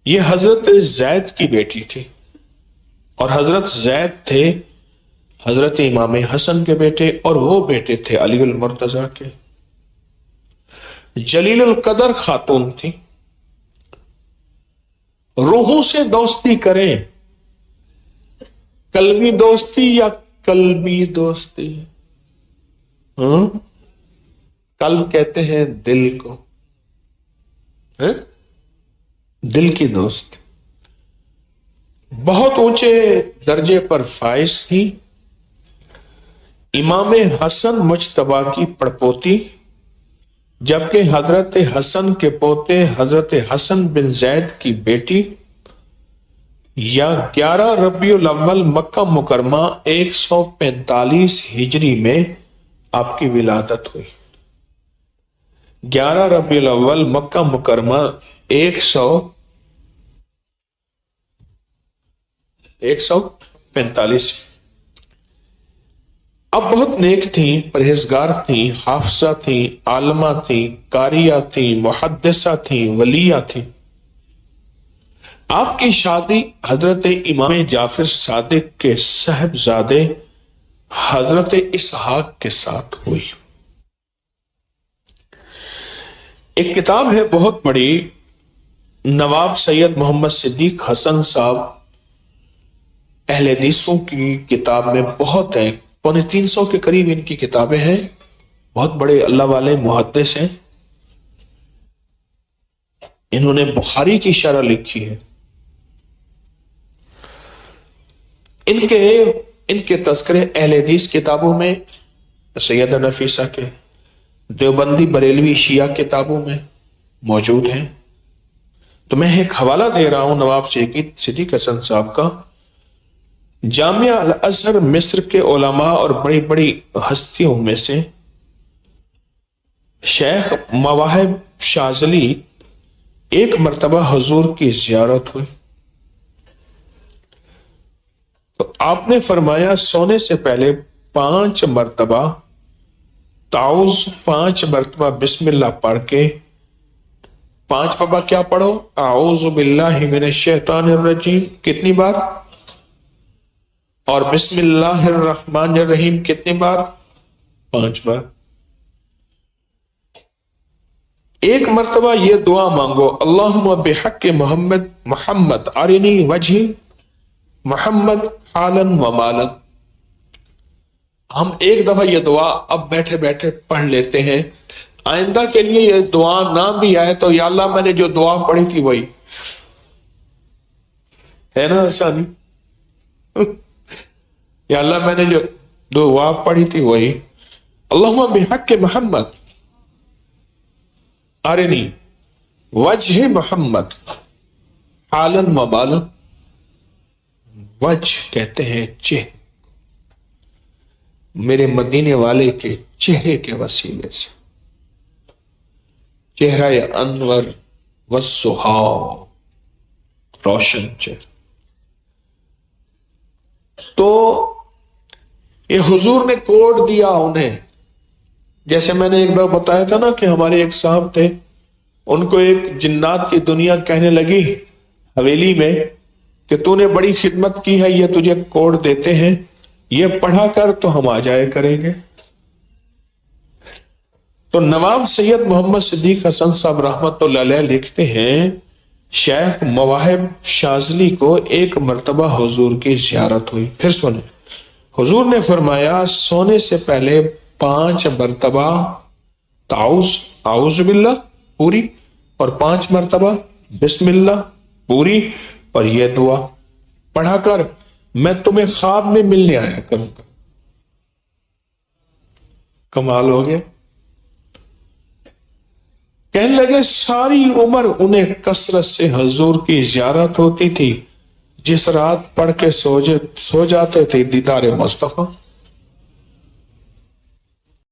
یہ حضرت زید کی بیٹی تھی، اور حضرت زید تھے حضرت امام حسن کے بیٹے، اور وہ بیٹے تھے علی المرتضی کے۔ جلیل القدر خاتون تھی۔ روحوں سے دوستی کریں، قلبی دوستی یا قلبی دوستی؟ قلب کہتے ہیں دل کو، دل کی دوست بہت اونچے درجے پر فائز تھی۔ امام حسن مجتبی کی پڑپوتی، جبکہ حضرت حسن کے پوتے حضرت حسن بن زید کی بیٹی، یا 11 ربیع الاول مکہ مکرمہ 145 ہجری میں آپ کی ولادت ہوئی۔ 11 ربیع الاول مکہ مکرمہ 145۔ اب بہت نیک تھیں، پرہیزگار تھیں، حافظہ تھیں، عالمہ تھیں، قاریہ تھیں، محدثہ تھیں، ولیہ تھیں۔ آپ کی شادی حضرت امام جعفر صادق کے صاحبزادے حضرت اسحاق کے ساتھ ہوئی۔ ایک کتاب ہے بہت بڑی، نواب سید محمد صدیق حسن صاحب، اہل حدیثوں کی کتاب میں بہت ہے، 350 کے قریب ان کی کتابیں ہیں، بہت بڑے اللہ والے محدث ہیں۔ انہوں نے بخاری کی شرح لکھی ہے۔ ان کے تذکرے اہل حدیث کتابوں میں، سیدہ نفیسہ کے، دیوبندی بریلوی شیعہ کتابوں میں موجود ہیں۔ تو میں ایک حوالہ دے رہا ہوں نواب صدیق حسن صاحب کا۔ جامعہ الازہر مصر کے علماء اور بڑی بڑی ہستیوں میں سے شیخ مواہب شاذلی ایک مرتبہ حضور کی زیارت ہوئی تو آپ نے فرمایا سونے سے پہلے 5 مرتبہ تعوذ، 5 مرتبہ بسم اللہ پڑھ کے، 5 مرتبہ کیا پڑھو؟ اعوذ باللہ من الشیطان الرجیم کتنی بار؟ اور بسم اللہ الرحمن الرحیم کتنی بار؟ 5 بار۔ ایک مرتبہ یہ دعا مانگو، اللہم بحق محمد ارنی وجہ محمد حالا و مالا۔ ہم ایک دفعہ یہ دعا اب بیٹھے بیٹھے پڑھ لیتے ہیں، آئندہ کے لیے یہ دعا نہ بھی آئے تو یا اللہ میں نے جو دعا پڑھی تھی وہی ہے نا، آسانی، یا اللہ میں نے جو دعا پڑھی تھی وہی، اللہم بحق محمد ارنی وجہ محمد حالا و مالا۔ وجہ کہتے ہیں چہرے، میرے مدینے والے کے چہرے کے وسیلے سے، چہرہ انور والسحاب، روشن چہرہ۔ تو یہ حضور نے کوڈ دیا انہیں، جیسے میں نے ایک بار بتایا تھا نا کہ ہمارے ایک صاحب تھے، ان کو ایک جنات کی دنیا کہنے لگی حویلی میں کہ تو نے بڑی خدمت کی ہے، یہ تجھے کوڈ دیتے ہیں، یہ پڑھا کر تو ہم آ جائے کریں گے۔ تو نواب سید محمد صدیق حسن صاحب رحمت اللہ علیہ لکھتے ہیں شیخ مواہب شاذلی کو ایک مرتبہ حضور کی زیارت ہوئی۔ پھر سنیں، حضور نے فرمایا سونے سے پہلے 5 مرتبہ تعوذ، اعوذ باللہ پوری، اور 5 مرتبہ بسم اللہ پوری، اور یہ دعا پڑھا کر میں تمہیں خواب میں ملنے آیا کروں گا۔ کمال ہو گیا۔ کہنے لگے ساری عمر انہیں کثرت سے حضور کی زیارت ہوتی تھی، جس رات پڑھ کے سو جاتے تھے دیدار مصطفیٰ۔